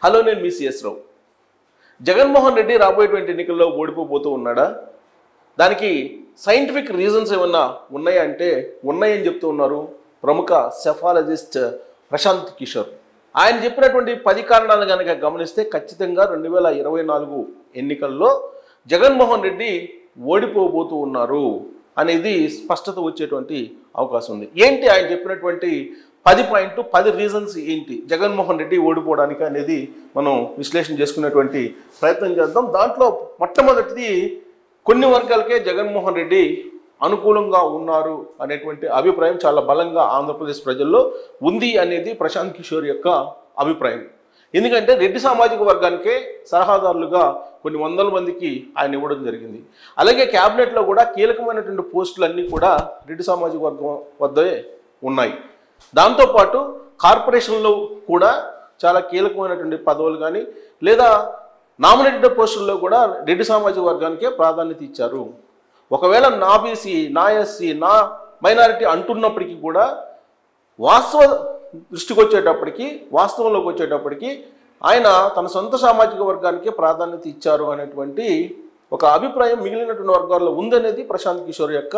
Hello, నేను మీ CS రావు. జగన్మోహన్ రెడ్డి రాబోయేటువంటి ఎన్నికల్లో ఓడిపోతూ ఉన్నాడా? దానికి సైంటిఫిక్ రీజన్స్ ఏమన్నా ఉన్నాయా అంటే ఉన్నాయని చెప్తూ ఉన్నారు ప్రముఖ సెఫాలజిస్ట్ ప్రశాంత్ కిషోర్. ఆయన చెప్పినటువంటి 10 కారణాలు కనుక గమనిస్తే ఖచ్చితంగా 2024 ఎన్నికల్లో జగన్మోహన్ రెడ్డి ఓడిపోబోతూ ఉన్నారు అనేది స్పష్టత వచ్చేటువంటి అవకాశం ఉంది. ఏంటి ఆయన చెప్పినటువంటి 10 రీజన్స్ ఏంటి జగన్మోహన్ రెడ్డి ఓడిపోవడానికి అనేది మనం విశ్లేషణ చేసుకునేటువంటి ప్రయత్నం చేద్దాం. దాంట్లో మొట్టమొదటిది, కొన్ని వర్గాలకే జగన్మోహన్ రెడ్డి అనుకూలంగా ఉన్నారు అనేటువంటి అభిప్రాయం చాలా బలంగా ఆంధ్రప్రదేశ్ ప్రజల్లో ఉంది అనేది ప్రశాంత్ కిషోర్ యొక్క అభిప్రాయం. ఎందుకంటే రెడ్డి సామాజిక వర్గానికే సలహాదారులుగా కొన్ని వందల మందికి ఆయన ఇవ్వడం జరిగింది. అలాగే క్యాబినెట్లో కూడా కీలకమైనటువంటి పోస్టులన్నీ కూడా రెడ్డి సామాజిక వర్గం వద్దే ఉన్నాయి. దాంతోపాటు కార్పొరేషన్లో కూడా చాలా కీలకమైనటువంటి పదవులు కానీ లేదా నామినేటెడ్ పోస్టుల్లో కూడా రెడ్డి సామాజిక వర్గానికే ప్రాధాన్యత ఇచ్చారు. ఒకవేళ నా బీసీ, నా ఎస్సీ, నా మైనారిటీ అంటున్నప్పటికీ కూడా వాస్తవంలోకి వచ్చేటప్పటికి ఆయన తన సొంత సామాజిక వర్గానికే ప్రాధాన్యత ఇచ్చారు అనేటువంటి ఒక అభిప్రాయం మిగిలినటువంటి వర్గాల్లో ఉందనేది ప్రశాంత్ కిషోర్ యొక్క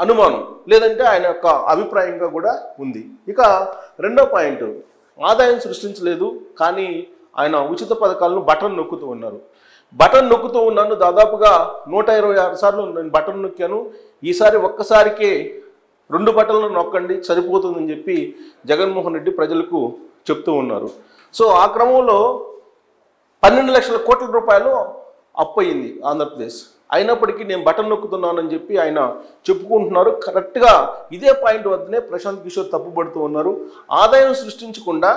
అనుమానం, లేదంటే ఆయన యొక్క అభిప్రాయంగా కూడా ఉంది. ఇక రెండో పాయింట్, ఆదాయం సృష్టించలేదు కానీ ఆయన ఉచిత పథకాలను బటన్ నొక్కుతూ ఉన్నాను. దాదాపుగా 126 సార్లు నేను బటన్ నొక్కాను. ఈసారి ఒక్కసారికే 2 బటన్లను నొక్కండి సరిపోతుందని చెప్పి జగన్మోహన్ రెడ్డి ప్రజలకు చెప్తూ ఉన్నారు. సో ఆ క్రమంలో 12 లక్షల కోట్ల రూపాయలు అప్పు అయింది ఆంధ్రప్రదేశ్. అయినప్పటికీ నేను బటన్ నొక్కుతున్నానని చెప్పి ఆయన చెప్పుకుంటున్నారు. కరెక్ట్గా ఇదే పాయింట్ వద్దనే ప్రశాంత్ కిషోర్ తప్పుపడుతూ ఉన్నారు. ఆదాయం సృష్టించకుండా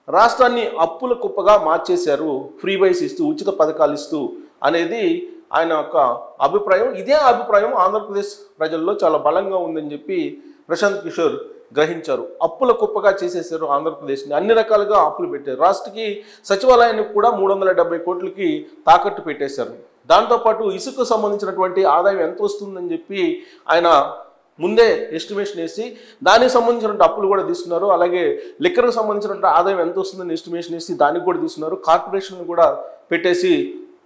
రాష్ట్రాన్ని అప్పుల కుప్పగా మార్చేశారు, ఫ్రీ బైస్ ఇస్తూ, ఉచిత పథకాలు ఇస్తూ అనేది ఆయన యొక్క అభిప్రాయం. ఇదే అభిప్రాయం ఆంధ్రప్రదేశ్ ప్రజల్లో చాలా బలంగా ఉందని చెప్పి ప్రశాంత్ కిషోర్ గ్రహించారు. అప్పుల కుప్పగా చేసేసారు ఆంధ్రప్రదేశ్ని, అన్ని రకాలుగా అప్పులు పెట్టారు. రాష్ట్రకి సచివాలయానికి కూడా 370 కోట్లకి తాకట్టు పెట్టేశారు. దాంతోపాటు ఇసుకు సంబంధించినటువంటి ఆదాయం ఎంత వస్తుందని చెప్పి ఆయన ముందే ఎస్టిమేషన్ వేసి దానికి సంబంధించినటువంటి అప్పులు కూడా తీసుకున్నారు. అలాగే లిక్కర్కి సంబంధించినటువంటి ఆదాయం ఎంత వస్తుందని ఎస్టిమేషన్ వేసి దానికి కూడా తీసుకున్నారు. కార్పొరేషన్ కూడా పెట్టేసి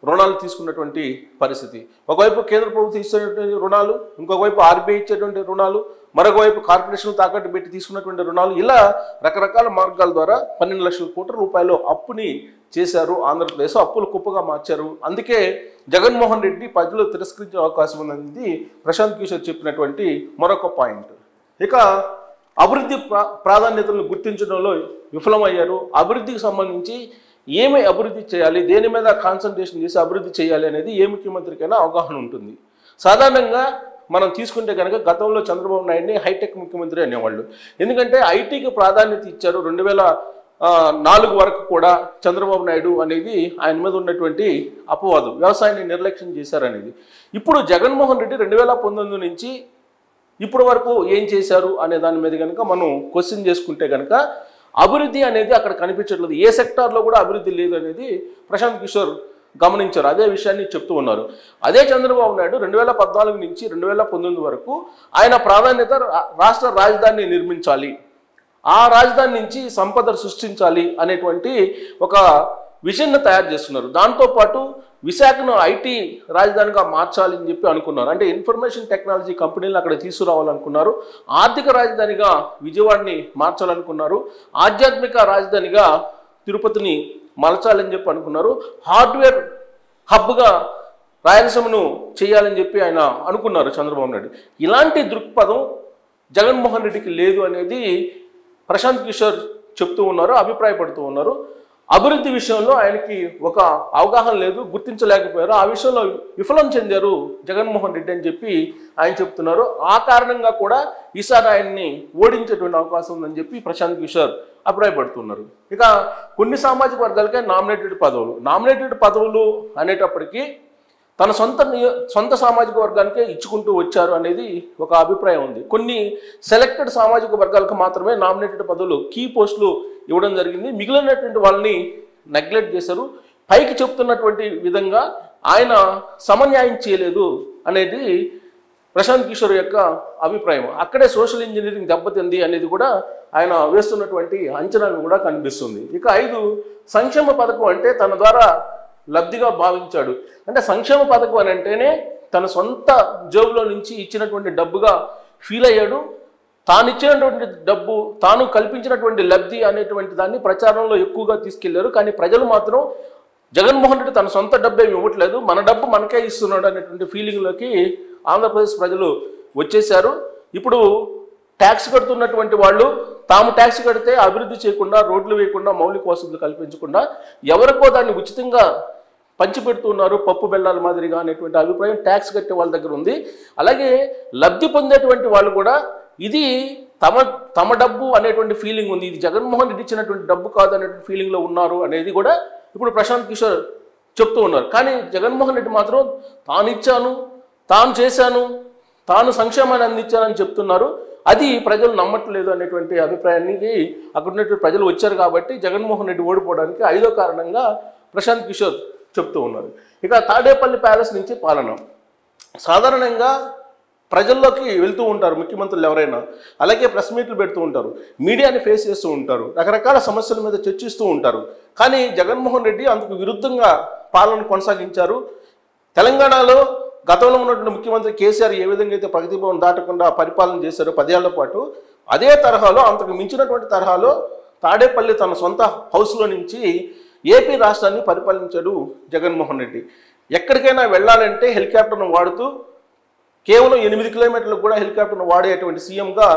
రుణాలు తీసుకున్నటువంటి పరిస్థితి. ఒకవైపు కేంద్ర ప్రభుత్వం ఇచ్చేటువంటి రుణాలు, ఇంకొక వైపు ఆర్బీఐ ఇచ్చేటువంటి రుణాలు, మరొక వైపు కార్పొరేషన్ తాకట్టు పెట్టి తీసుకున్నటువంటి రుణాలు, ఇలా రకరకాల మార్గాల ద్వారా 12 లక్షల కోట్ల రూపాయలు అప్పుని చేశారు. ఆంధ్రప్రదేశ్ అప్పులు కుప్పగా మార్చారు. అందుకే జగన్మోహన్ రెడ్డి ప్రజలు తిరస్కరించే అవకాశం ఉన్నది ప్రశాంత్ కిషోర్ చెప్పినటువంటి మరొక పాయింట్. ఇక అభివృద్ధి ప్రాధాన్యతలను గుర్తించడంలో విఫలమయ్యారు. అభివృద్ధికి సంబంధించి ఏమి అభివృద్ధి చేయాలి, దేని మీద కాన్సన్ట్రేషన్ చేసి అభివృద్ధి చేయాలి అనేది ఏ ముఖ్యమంత్రికైనా అవగాహన ఉంటుంది. సాధారణంగా మనం తీసుకుంటే కనుక గతంలో చంద్రబాబు నాయుడిని హైటెక్ ముఖ్యమంత్రి అనేవాళ్ళు. ఎందుకంటే ఐటీకి ప్రాధాన్యత ఇచ్చారు. 2004 వరకు కూడా చంద్రబాబు నాయుడు అనేది ఆయన మీద ఉన్నటువంటి అపవాదం, వ్యవసాయాన్ని నిర్లక్ష్యం చేశారనేది. ఇప్పుడు జగన్మోహన్ రెడ్డి 2019 నుంచి ఇప్పటి వరకు ఏం చేశారు అనే దాని మీద కనుక మనం క్వశ్చన్ చేసుకుంటే కనుక అభివృద్ధి అనేది అక్కడ కనిపించట్లేదు. ఏ సెక్టార్లో కూడా అభివృద్ధి లేదు అనేది ప్రశాంత్ కిషోర్ గమనించారు. అదే విషయాన్ని చెప్తూ ఉన్నారు. అదే చంద్రబాబు నాయుడు 2014 నుంచి 2019 వరకు ఆయన ప్రాధాన్యత రాష్ట్ర రాజధానిని నిర్మించాలి, ఆ రాజధాని నుంచి సంపద సృష్టించాలి అనేటువంటి ఒక విజన్ని తయారు చేస్తున్నారు. దాంతోపాటు విశాఖను ఐటీ రాజధానిగా మార్చాలి అని చెప్పి అనుకున్నారు. అంటే ఇన్ఫర్మేషన్ టెక్నాలజీ కంపెనీలు అక్కడ తీసుకురావాలనుకున్నారు. ఆర్థిక రాజధానిగా విజయవాడని మార్చాలనుకున్నారు. ఆధ్యాత్మిక రాజధానిగా తిరుపతిని మలచాలని చెప్పి అనుకున్నారు. హార్డ్వేర్ హబ్గా రాయలసీమను చేయాలని చెప్పి ఆయన అనుకున్నారు చంద్రబాబు నాయుడు. ఇలాంటి దృక్పథం జగన్మోహన్ రెడ్డికి లేదు అనేది ప్రశాంత్ కిషోర్ చెప్తూ ఉన్నారు, అభిప్రాయపడుతూ ఉన్నారు. అభివృద్ధి విషయంలో ఆయనకి ఒక అవగాహన లేదు, గుర్తించలేకపోయారు. ఆ విషయంలో విఫలం చెందారు జగన్మోహన్ రెడ్డి అని చెప్పి ఆయన చెప్తున్నారు. ఆ కారణంగా కూడా ఈసారి ఆయన్ని ఓడించేటువంటి అవకాశం ఉందని చెప్పి ప్రశాంత్ కిషోర్ అభిప్రాయపడుతున్నారు. ఇక కొన్ని సామాజిక వర్గాలకే నామినేటెడ్ పదవులు అనేటప్పటికీ తన సొంత సామాజిక వర్గానికే ఇచ్చుకుంటూ వచ్చారు అనేది ఒక అభిప్రాయం ఉంది. కొన్ని సెలెక్టెడ్ సామాజిక వర్గాలకు మాత్రమే నామినేటెడ్ పదవులు, కీ పోస్టులు ఇవ్వడం జరిగింది. మిగిలినటువంటి వాళ్ళని నెగ్లెక్ట్ చేశారు. పైకి చెప్తున్నటువంటి విధంగా ఆయన సమన్యాయం చేయలేదు అనేది ప్రశాంత్ కిషోర్ యొక్క అభిప్రాయం. అక్కడే సోషల్ ఇంజనీరింగ్ దెబ్బతింది అనేది కూడా ఆయన వేస్తున్నటువంటి అంచనాలు కూడా కనిపిస్తుంది. ఇక 5 సంక్షేమ పథకం అంటే తన ద్వారా లబ్ధిగా భావించాడు. అంటే సంక్షేమ పథకం అని అంటేనే తన సొంత జేబులో నుంచి ఇచ్చినటువంటి డబ్బుగా ఫీల్ అయ్యాడు. తాను ఇచ్చినటువంటి డబ్బు, తాను కల్పించినటువంటి లబ్ధి అనేటువంటి దాన్ని ప్రచారంలో ఎక్కువగా తీసుకెళ్లారు. కానీ ప్రజలు మాత్రం జగన్మోహన్ రెడ్డి తన సొంత డబ్బు ఏమి ఇవ్వట్లేదు, మన డబ్బు మనకే ఇస్తున్నాడు అనేటువంటి ఫీలింగ్లోకి ఆంధ్రప్రదేశ్ ప్రజలు వచ్చేశారు. ఇప్పుడు ట్యాక్స్ కడుతున్నటువంటి వాళ్ళు తాము ట్యాక్స్ కడితే అభివృద్ధి చేయకుండా, రోడ్లు వేయకుండా, మౌలిక వసతులు కల్పించకుండా ఎవరికో దాన్ని ఉచితంగా పంచిపెడుతున్నారు పప్పు బెల్లాల మాదిరిగా అనేటువంటి అభిప్రాయం ట్యాక్స్ కట్టే వాళ్ళ దగ్గర ఉంది. అలాగే లబ్ధి పొందేటువంటి వాళ్ళు కూడా ఇది తమ డబ్బు అనేటువంటి ఫీలింగ్ ఉంది, ఇది జగన్మోహన్ రెడ్డి ఇచ్చినటువంటి డబ్బు కాదు అనేటువంటి ఫీలింగ్లో ఉన్నారు అనేది కూడా ఇప్పుడు ప్రశాంత్ కిషోర్ చెప్తూ ఉన్నారు. కానీ జగన్మోహన్ రెడ్డి మాత్రం తాను ఇచ్చాను, తాను చేశాను, తాను సంక్షేమాన్ని అందించానని చెప్తున్నారు. అది ప్రజలు నమ్మట్లేదు అనేటువంటి అభిప్రాయానికి అక్కడ ఉన్నటువంటి ప్రజలు వచ్చారు. కాబట్టి జగన్మోహన్ రెడ్డి ఓడిపోవడానికి 5వ కారణంగా ప్రశాంత్ కిషోర్ చెప్తూ ఉన్నారు. ఇక తాడేపల్లి ప్యాలెస్ నుంచి పాలన. సాధారణంగా ప్రజల్లోకి వెళ్తూ ఉంటారు ముఖ్యమంత్రులు ఎవరైనా, అలాగే ప్రెస్ మీట్లు పెడుతూ ఉంటారు, మీడియాని ఫేస్ చేస్తూ ఉంటారు, రకరకాల సమస్యల మీద చర్చిస్తూ ఉంటారు. కానీ జగన్మోహన్ రెడ్డి అందుకు విరుద్ధంగా పాలన కొనసాగించారు. తెలంగాణలో గతంలో ఉన్నటువంటి ముఖ్యమంత్రి కేసీఆర్ ఏ విధంగా అయితే ప్రగతి భవన్ దాటకుండా పరిపాలన చేశారో 10 ఏళ్ల పాటు, అదే తరహాలో, అంతకు మించినటువంటి తరహాలో తాడేపల్లి తన సొంత హౌస్లో నుంచి ఏపీ రాష్ట్రాన్ని పరిపాలించాడు జగన్మోహన్ రెడ్డి. ఎక్కడికైనా వెళ్ళాలంటే హెలికాప్టర్ను వాడుతూ కేవలం 8 కిలోమీటర్లకు కూడా హెలికాప్టర్ను వాడేటువంటి సీఎంగా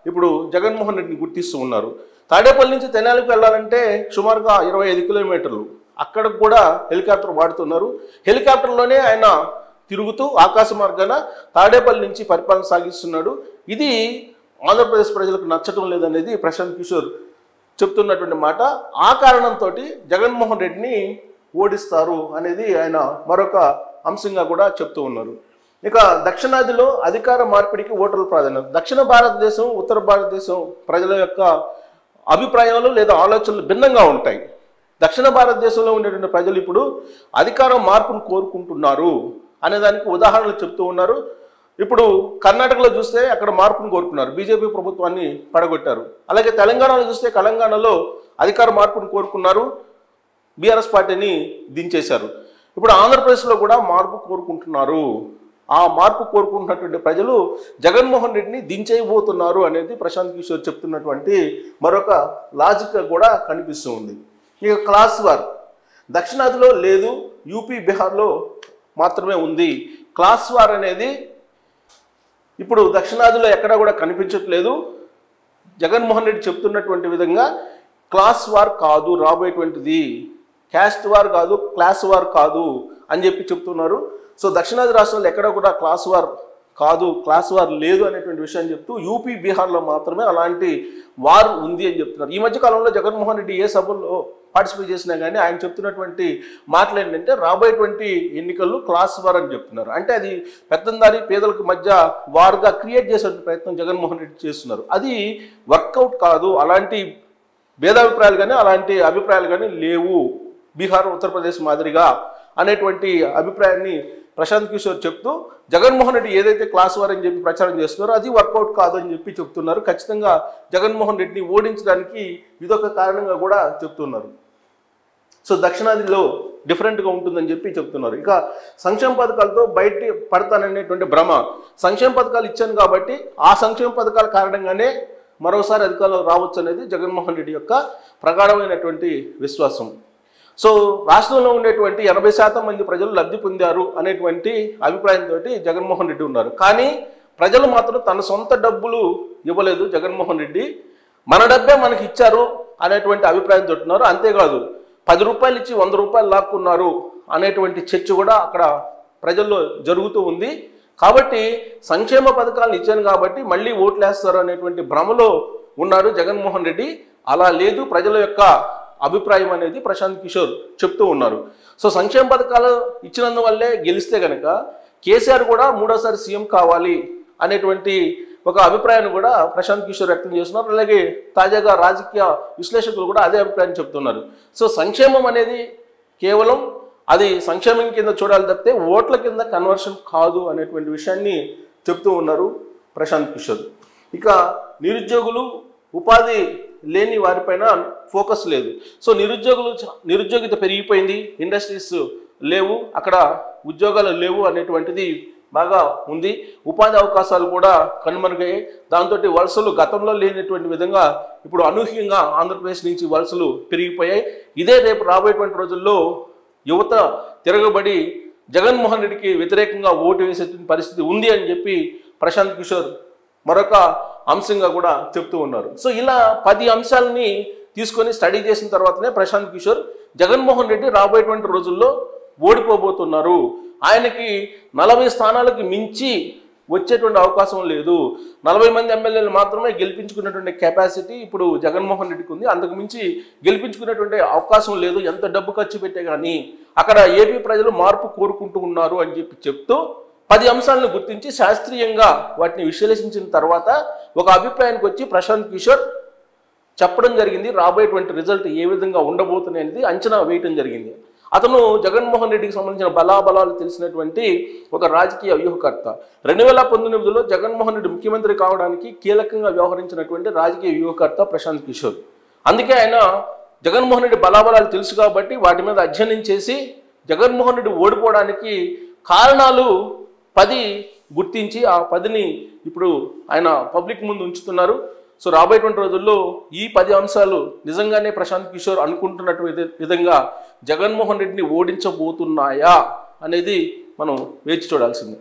ఇప్పుడు జగన్మోహన్ రెడ్డిని గుర్తిస్తూ ఉన్నారు. తాడేపల్లి నుంచి తెనాలికి వెళ్ళాలంటే సుమారుగా 25 కిలోమీటర్లు, అక్కడికి కూడా హెలికాప్టర్ వాడుతున్నారు. హెలికాప్టర్లోనే ఆయన తిరుగుతూ ఆకాశ మార్గాన తాడేపల్లి నుంచి పరిపాలన సాగిస్తున్నాడు. ఇది ఆంధ్రప్రదేశ్ ప్రజలకు నచ్చటం లేదనేది ప్రశాంత్ కిషోర్ చెప్తున్నటువంటి మాట. ఆ కారణంతో జగన్మోహన్ రెడ్డిని ఓడిస్తారు అనేది ఆయన మరొక అంశంగా కూడా చెప్తూ ఉన్నారు. ఇక దక్షిణాదిలో అధికార మార్పిడికి ఓటర్ల ప్రాధాన్యత. దక్షిణ భారతదేశం, ఉత్తర భారతదేశం ప్రజల యొక్క అభిప్రాయాలు లేదా ఆలోచనలు భిన్నంగా ఉంటాయి. దక్షిణ భారతదేశంలో ఉండేటువంటి ప్రజలు ఇప్పుడు అధికారం మార్పును కోరుకుంటున్నారు అనేదానికి ఉదాహరణలు చెప్తూ ఉన్నారు. ఇప్పుడు కర్ణాటకలో చూస్తే అక్కడ మార్పును కోరుకున్నారు, బీజేపీ ప్రభుత్వాన్ని పడగొట్టారు. అలాగే తెలంగాణలో చూస్తే తెలంగాణలో అధికార మార్పును కోరుకున్నారు, బీఆర్ఎస్ పార్టీని దించేశారు. ఇప్పుడు ఆంధ్రప్రదేశ్లో కూడా మార్పు కోరుకుంటున్నారు. ఆ మార్పు కోరుకుంటున్నటువంటి ప్రజలు జగన్మోహన్ రెడ్డిని దించేయబోతున్నారు అనేది ప్రశాంత్ కిషోర్ చెప్తున్నటువంటి మరొక లాజిక్ కూడా కనిపిస్తూ ఉంది. ఇక క్లాస్ వార్ దక్షిణాదిలో లేదు, యూపీ బీహార్లో మాత్రమే ఉంది. క్లాస్ వార్ అనేది ఇప్పుడు దక్షిణాదిలో ఎక్కడా కూడా కనిపించట్లేదు. జగన్మోహన్ రెడ్డి చెప్తున్నటువంటి విధంగా క్లాస్ వార్ కాదు రాబోయేటువంటిది, క్యాస్ట్ వార్ కాదు, క్లాస్ వార్ కాదు అని చెప్పి చెప్తున్నారు. సో దక్షిణాది రాష్ట్రాల్లో ఎక్కడ కూడా క్లాస్ వార్ కాదు, క్లాస్ వార్ లేదు అనేటువంటి విషయాన్ని చెప్తూ యూపీ బీహార్లో మాత్రమే అలాంటి వార్ ఉంది అని చెప్తున్నారు. ఈ మధ్య కాలంలో జగన్మోహన్ రెడ్డి ఏ సభల్లో పార్టిసిపేట్ చేసినా కానీ ఆయన చెప్తున్నటువంటి మాటలు ఏంటంటే రాబోయేటువంటి ఎన్నికల్లో క్లాస్ వార్ అని చెప్తున్నారు. అంటే అది పెత్తందారి పేదలకు మధ్య వార్గా క్రియేట్ చేసే ప్రయత్నం జగన్మోహన్ రెడ్డి చేస్తున్నారు. అది వర్కౌట్ కాదు, అలాంటి భేదాభిప్రాయాలు కానీ అలాంటి అభిప్రాయాలు కానీ లేవు బీహార్, ఉత్తరప్రదేశ్ మాదిరిగా అనేటువంటి అభిప్రాయాన్ని ప్రశాంత్ కిషోర్ చెప్తూ జగన్మోహన్ రెడ్డి ఏదైతే క్లాస్ వార్ అని చెప్పి ప్రచారం చేస్తున్నారో అది వర్కౌట్ కాదు అని చెప్పి చెప్తున్నారు. ఖచ్చితంగా జగన్మోహన్ రెడ్డిని ఓడించడానికి ఇదొక కారణంగా కూడా చెప్తున్నారు. సో దక్షిణాదిలో డిఫరెంట్గా ఉంటుందని చెప్పి చెప్తున్నారు. ఇక సంక్షేమ పథకాలతో బయట పడతాననేటువంటి భ్రమ. సంక్షేమ పథకాలు ఇచ్చాను కాబట్టి ఆ సంక్షేమ పథకాల కారణంగానే మరోసారి అధికారంలో రావచ్చు అనేది జగన్మోహన్ రెడ్డి యొక్క ప్రగాఢమైనటువంటి విశ్వాసం. సో రాష్ట్రంలో ఉండేటువంటి 80% మంది ప్రజలు లబ్ధి పొందారు అనేటువంటి అభిప్రాయంతో జగన్మోహన్ రెడ్డి ఉన్నారు. కానీ ప్రజలు మాత్రం తన సొంత డబ్బులు ఇవ్వలేదు జగన్మోహన్ రెడ్డి, మన డబ్బే మనకి ఇచ్చారు అనేటువంటి అభిప్రాయంతో ఉన్నారు. అంతేకాదు 10 రూపాయలు ఇచ్చి 100 రూపాయలు లాక్కున్నారు అనేటువంటి చర్చ కూడా అక్కడ ప్రజల్లో జరుగుతూ ఉంది. కాబట్టి సంక్షేమ పథకాలను ఇచ్చాను కాబట్టి మళ్ళీ ఓట్లు వేస్తారు అనేటువంటి భ్రమలో ఉన్నారు జగన్మోహన్ రెడ్డి. అలా లేదు, ప్రజల యొక్క అభిప్రాయం అనేది ప్రశాంత్ కిషోర్ చెప్తూ ఉన్నారు. సో సంక్షేమ పథకాలు ఇచ్చినందువల్లే గెలిస్తే కనుక కేసీఆర్ కూడా మూడోసారి సీఎం కావాలి అనేటువంటి ఒక అభిప్రాయాన్ని కూడా ప్రశాంత్ కిషోర్ వ్యక్తం చేస్తున్నారు. అలాగే తాజాగా రాజకీయ విశ్లేషకులు కూడా అదే అభిప్రాయం చెప్తున్నారు. సో సంక్షేమం అనేది కేవలం అది సంక్షేమం కింద చూడాలి తప్పితే ఓట్ల కింద కన్వర్షన్ కాదు అనేటువంటి విషయాన్ని చెప్తూ ఉన్నారు ప్రశాంత్ కిషోర్. ఇక నిరుద్యోగులు, ఉపాధి లేని వారిపైన ఫోకస్ లేదు. సో నిరుద్యోగిత పెరిగిపోయింది, ఇండస్ట్రీస్ లేవు, అక్కడ ఉద్యోగాలు లేవు అనేటువంటిది బాగా ఉంది. ఉపాధి అవకాశాలు కూడా కనుమరుగయ్యాయి. దాంతో వలసలు గతంలో లేనటువంటి విధంగా ఇప్పుడు అనూహ్యంగా ఆంధ్రప్రదేశ్ నుంచి వలసలు పెరిగిపోయాయి. ఇదే రేపు రాబోయేటువంటి రోజుల్లో యువత తిరగబడి జగన్మోహన్ రెడ్డికి వ్యతిరేకంగా ఓటు వేసేటువంటి పరిస్థితి ఉంది అని చెప్పి ప్రశాంత్ కిషోర్ మరొక అంశంగా కూడా చెప్తూ ఉన్నారు. సో ఇలా 10 అంశాలని తీసుకొని స్టడీ చేసిన తర్వాతనే ప్రశాంత్ కిషోర్ జగన్మోహన్ రెడ్డి రాబోయేటువంటి రోజుల్లో ఓడిపోబోతున్నారు, ఆయనకి 40 స్థానాలకు మించి వచ్చేటువంటి అవకాశం లేదు, 40 మంది ఎమ్మెల్యేలు మాత్రమే గెలిపించుకున్నటువంటి కెపాసిటీ ఇప్పుడు జగన్మోహన్ రెడ్డికి ఉంది, అంతకు మించి గెలిపించుకునేటువంటి అవకాశం లేదు ఎంత డబ్బు ఖర్చు పెట్టే కానీ, అక్కడ ఏపీ ప్రజలు మార్పు కోరుకుంటూ ఉన్నారు అని చెప్తూ 10 అంశాలను గుర్తించి శాస్త్రీయంగా వాటిని విశ్లేషించిన తర్వాత ఒక అభిప్రాయానికి వచ్చి ప్రశాంత్ కిషోర్ చెప్పడం జరిగింది. రాబోయేటువంటి రిజల్ట్ ఏ విధంగా ఉండబోతుంది అనేది అంచనా వేయటం జరిగింది. అతను జగన్మోహన్ రెడ్డికి సంబంధించిన బలాబలాలు తెలిసినటువంటి ఒక రాజకీయ వ్యూహకర్త. 2019లో జగన్మోహన్ రెడ్డి ముఖ్యమంత్రి కావడానికి కీలకంగా వ్యవహరించినటువంటి రాజకీయ వ్యూహకర్త ప్రశాంత్ కిషోర్. అందుకే ఆయన జగన్మోహన్ రెడ్డి బలాబలాలు తెలుసు కాబట్టి వాటి మీద అధ్యయనం చేసి జగన్మోహన్ రెడ్డి ఓడిపోవడానికి కారణాలు 10 గుర్తించి ఆ 10ని ఇప్పుడు ఆయన పబ్లిక్ ముందు ఉంచుతున్నారు. సో రాబోయేటువంటి రోజుల్లో ఈ 10 అంశాలు నిజంగానే ప్రశాంత్ కిషోర్ అనుకుంటున్నటువంటి విధంగా జగన్మోహన్ రెడ్డిని ఓడించబోతున్నాయా అనేది మనం వేచి చూడాల్సిందే.